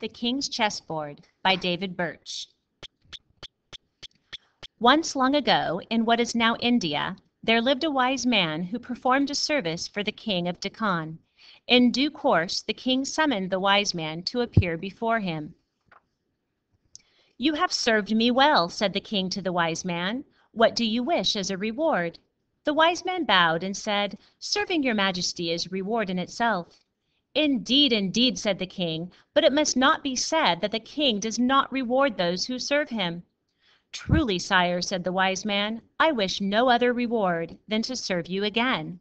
The King's Chessboard by David Birch. Once long ago, in what is now India, there lived a wise man who performed a service for the king of Deccan. In due course, the king summoned the wise man to appear before him. "You have served me well," said the king to the wise man. "What do you wish as a reward?" The wise man bowed and said, "Serving your majesty is reward in itself." "Indeed, indeed," said the king, "but it must not be said that the king does not reward those who serve him." "Truly, sire," said the wise man, "I wish no other reward than to serve you again."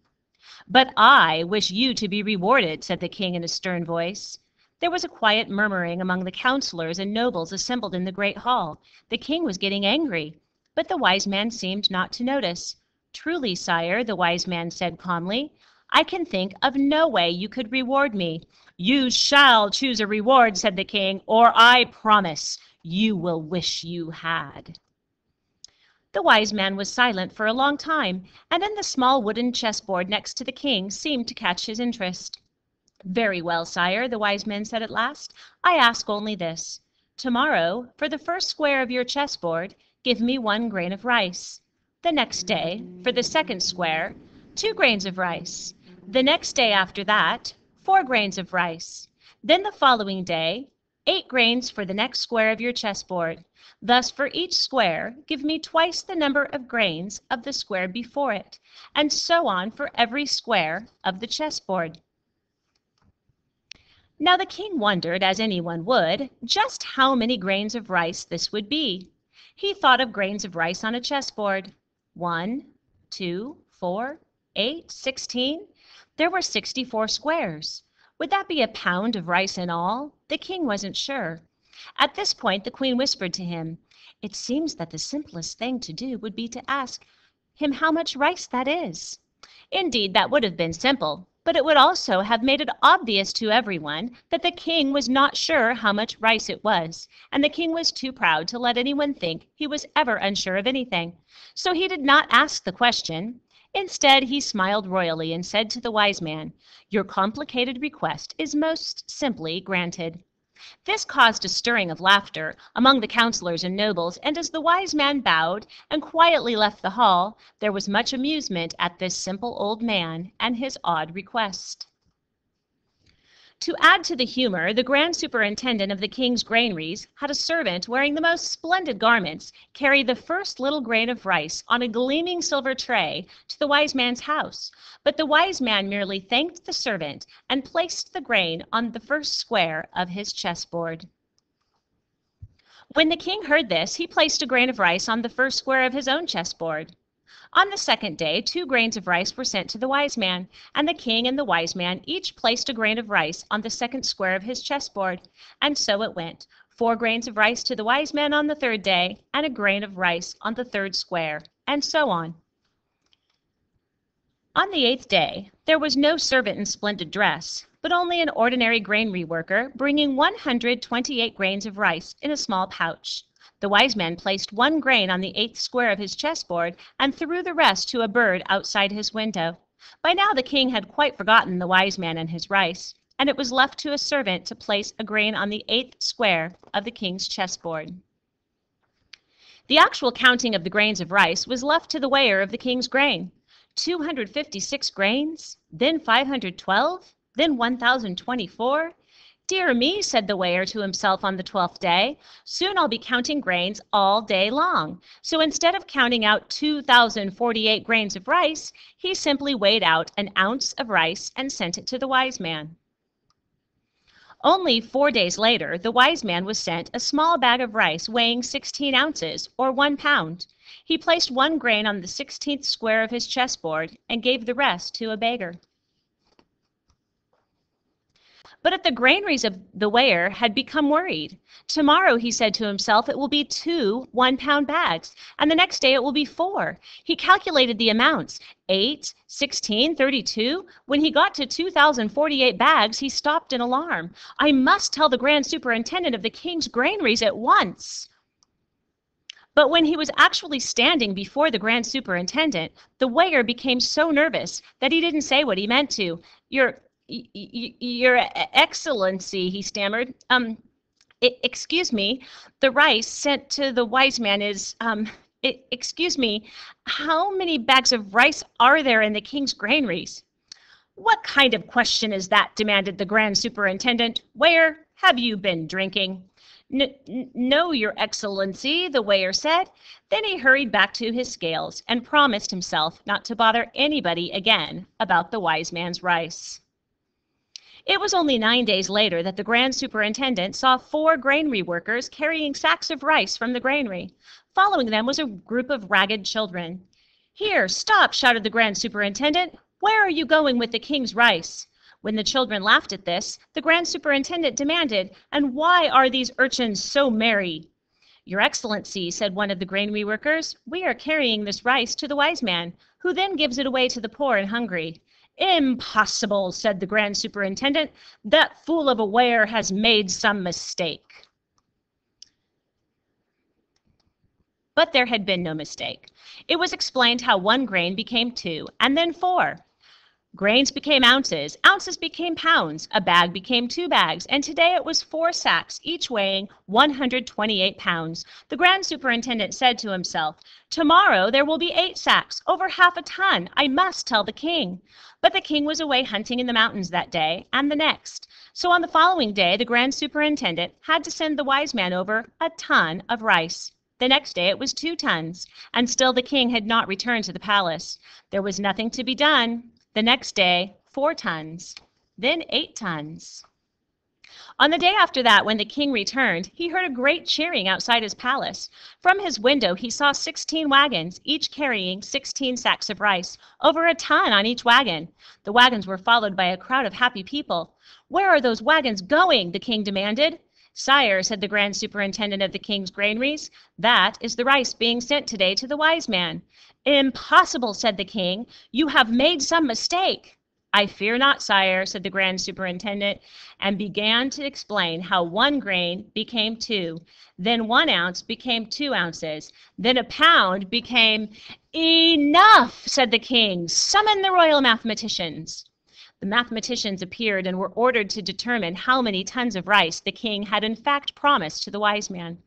"But I wish you to be rewarded," said the king in a stern voice. There was a quiet murmuring among the counselors and nobles assembled in the great hall. The king was getting angry, but the wise man seemed not to notice. "Truly, sire," the wise man said calmly, "I can think of no way you could reward me." "You shall choose a reward," said the king, "or I promise you will wish you had." The wise man was silent for a long time, and then the small wooden chessboard next to the king seemed to catch his interest. "Very well, sire," the wise man said at last. "I ask only this. Tomorrow, for the first square of your chessboard, give me 1 grain of rice. The next day, for the second square, 2 grains of rice. The next day after that, 4 grains of rice. Then the following day, 8 grains for the next square of your chessboard. Thus for each square, give me twice the number of grains of the square before it, and so on for every square of the chessboard." Now the king wondered, as anyone would, just how many grains of rice this would be. He thought of grains of rice on a chessboard. 1, 2, 4, 8, 16. There were 64 squares. Would that be a pound of rice in all? The king wasn't sure. At this point the queen whispered to him, "It seems that the simplest thing to do would be to ask him how much rice that is." Indeed, that would have been simple, but it would also have made it obvious to everyone that the king was not sure how much rice it was, and the king was too proud to let anyone think he was ever unsure of anything. So he did not ask the question. Instead, he smiled royally and said to the wise man, "Your complicated request is most simply granted." This caused a stirring of laughter among the counselors and nobles, and as the wise man bowed and quietly left the hall, there was much amusement at this simple old man and his odd request. To add to the humor, the grand superintendent of the king's granaries had a servant wearing the most splendid garments carry the first little grain of rice on a gleaming silver tray to the wise man's house. But the wise man merely thanked the servant and placed the grain on the first square of his chessboard. When the king heard this, he placed a grain of rice on the first square of his own chessboard. On the second day, 2 grains of rice were sent to the wise man, and the king and the wise man each placed a grain of rice on the second square of his chessboard. And so it went. 4 grains of rice to the wise man on the third day, and a grain of rice on the third square, and so on. On the 8th day, there was no servant in splendid dress, but only an ordinary granary worker bringing 128 grains of rice in a small pouch. The wise man placed 1 grain on the 8th square of his chessboard and threw the rest to a bird outside his window. By now the king had quite forgotten the wise man and his rice, and it was left to a servant to place a grain on the 8th square of the king's chessboard. The actual counting of the grains of rice was left to the weigher of the king's grain. 256 grains, then 512, then 1,024. "Dear me," said the weigher to himself on the 12th day, "soon I'll be counting grains all day long." So instead of counting out 2,048 grains of rice, he simply weighed out an ounce of rice and sent it to the wise man. Only 4 days later, the wise man was sent a small bag of rice weighing 16 ounces, or 1 pound. He placed 1 grain on the 16th square of his chessboard and gave the rest to a beggar. But at the granaries of the weigher had become worried. "Tomorrow," he said to himself, "it will be 2 1-pound bags, and the next day it will be 4. He calculated the amounts, 8, 16, 32. When he got to 2,048 bags, he stopped in alarm. "I must tell the grand superintendent of the king's granaries at once." But when he was actually standing before the grand superintendent, the weigher became so nervous that he didn't say what he meant to. Your Excellency," he stammered, Excuse me, the rice sent to the wise man is, excuse me, how many bags of rice are there in the king's granaries?" "What kind of question is that?" demanded the grand superintendent. "Where have you been drinking?" No, Your Excellency," the weigher said. Then he hurried back to his scales and promised himself not to bother anybody again about the wise man's rice. It was only 9 days later that the grand superintendent saw 4 granary workers carrying sacks of rice from the granary. Following them was a group of ragged children. "Here, stop!" shouted the grand superintendent. "Where are you going with the king's rice?" When the children laughed at this, the grand superintendent demanded, "And why are these urchins so merry?" "Your Excellency," said one of the granary workers, "we are carrying this rice to the wise man, who then gives it away to the poor and hungry." "Impossible," said the grand superintendent. "That fool of a weigher has made some mistake." But there had been no mistake. It was explained how 1 grain became 2, and then 4. Grains became ounces, ounces became pounds, a bag became 2 bags, and today it was 4 sacks, each weighing 128 pounds. The grand superintendent said to himself, "Tomorrow there will be 8 sacks, over half a ton. I must tell the king." But the king was away hunting in the mountains that day and the next. So on the following day, the grand superintendent had to send the wise man over a ton of rice. The next day it was 2 tons, and still the king had not returned to the palace. There was nothing to be done. The next day, 4 tons, then 8 tons. On the day after that, when the king returned, he heard a great cheering outside his palace. From his window, he saw 16 wagons, each carrying 16 sacks of rice, over a ton on each wagon. The wagons were followed by a crowd of happy people. "Where are those wagons going?" the king demanded. "Sire," said the grand superintendent of the king's granaries, "that is the rice being sent today to the wise man." "Impossible," said the king. "You have made some mistake." "I fear not, sire," said the grand superintendent, and began to explain how 1 grain became 2, then 1 ounce became 2 ounces, then a pound became— "Enough," said the king. "Summon the royal mathematicians." The mathematicians appeared and were ordered to determine how many tons of rice the king had in fact promised to the wise man.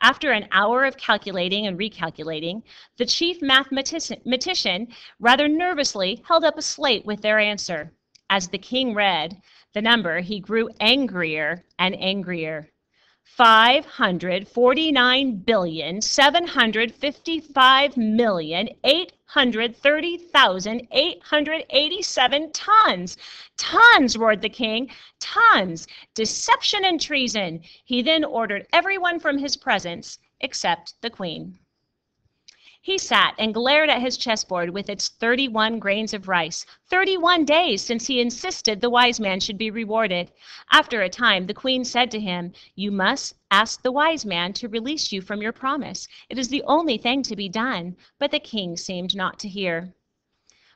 After an hour of calculating and recalculating, the chief mathematician rather nervously held up a slate with their answer. As the king read the number, he grew angrier and angrier. 549,755,830,887 tons. "Tons!" roared the king. "Tons! Deception and treason!" He then ordered everyone from his presence except the queen. He sat and glared at his chessboard with its 31 grains of rice, 31 days since he insisted the wise man should be rewarded. After a time, the queen said to him, "You must ask the wise man to release you from your promise. It is the only thing to be done." But the king seemed not to hear.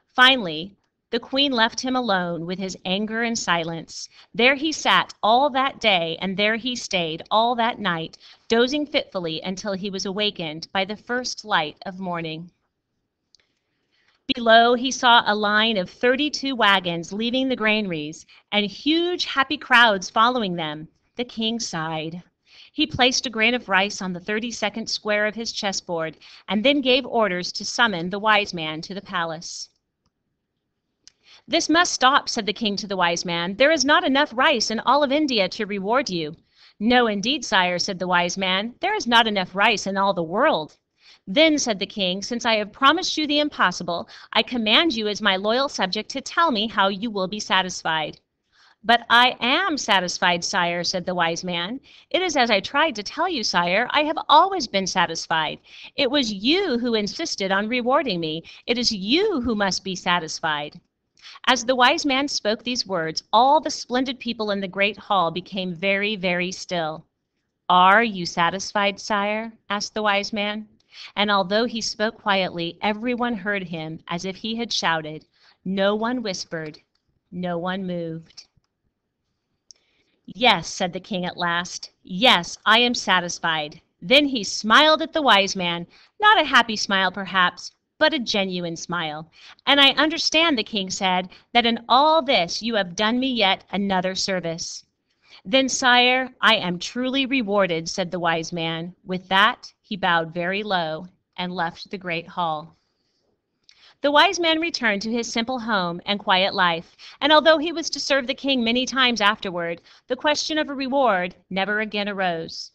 Finally, the queen left him alone with his anger and silence. There he sat all that day, and there he stayed all that night, dozing fitfully until he was awakened by the first light of morning. Below, he saw a line of 32 wagons leaving the granaries, and huge happy crowds following them. The king sighed. He placed a grain of rice on the 32nd square of his chessboard, and then gave orders to summon the wise man to the palace. "This must stop," said the king to the wise man. "There is not enough rice in all of India to reward you." "No, indeed, sire," said the wise man. "There is not enough rice in all the world." "Then," said the king, "since I have promised you the impossible, I command you as my loyal subject to tell me how you will be satisfied." "But I am satisfied, sire," said the wise man. "It is as I tried to tell you, sire. I have always been satisfied. It was you who insisted on rewarding me. It is you who must be satisfied." As the wise man spoke these words, all the splendid people in the great hall became very, very still. "Are you satisfied, sire?" asked the wise man. And although he spoke quietly, everyone heard him as if he had shouted. No one whispered. No one moved. "Yes," said the king at last. "Yes, I am satisfied." Then he smiled at the wise man, not a happy smile perhaps, but a genuine smile. "And I understand," the king said, "that in all this you have done me yet another service." Then, sire, I am truly rewarded, said the wise man. With that, he bowed very low and left the great hall. The wise man returned to his simple home and quiet life, and although he was to serve the king many times afterward, the question of a reward never again arose.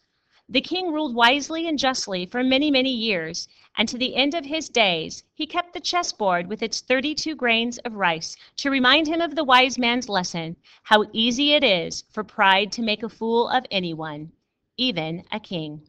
The king ruled wisely and justly for many, many years, and to the end of his days he kept the chessboard with its 32 grains of rice to remind him of the wise man's lesson, how easy it is for pride to make a fool of anyone, even a king.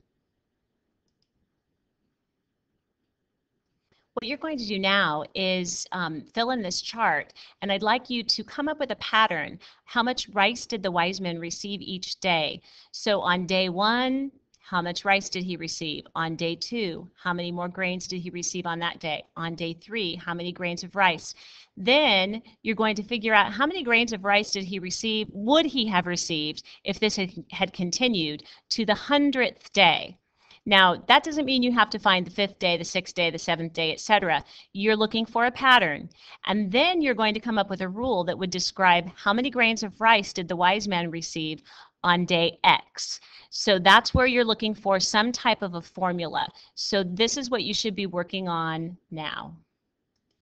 What you're going to do now is fill in this chart, and I'd like you to come up with a pattern. How much rice did the wise man receive each day? So on day 1, how much rice did he receive? On day 2, how many more grains did he receive on that day? On day 3, how many grains of rice? Then you're going to figure out how many grains of rice did he receive, would he have received if this had continued to the 100th day. Now, that doesn't mean you have to find the 5th day, the 6th day, the 7th day, etc. You're looking for a pattern. And then you're going to come up with a rule that would describe how many grains of rice did the wise man receive on day X. So that's where you're looking for some type of a formula. So this is what you should be working on now.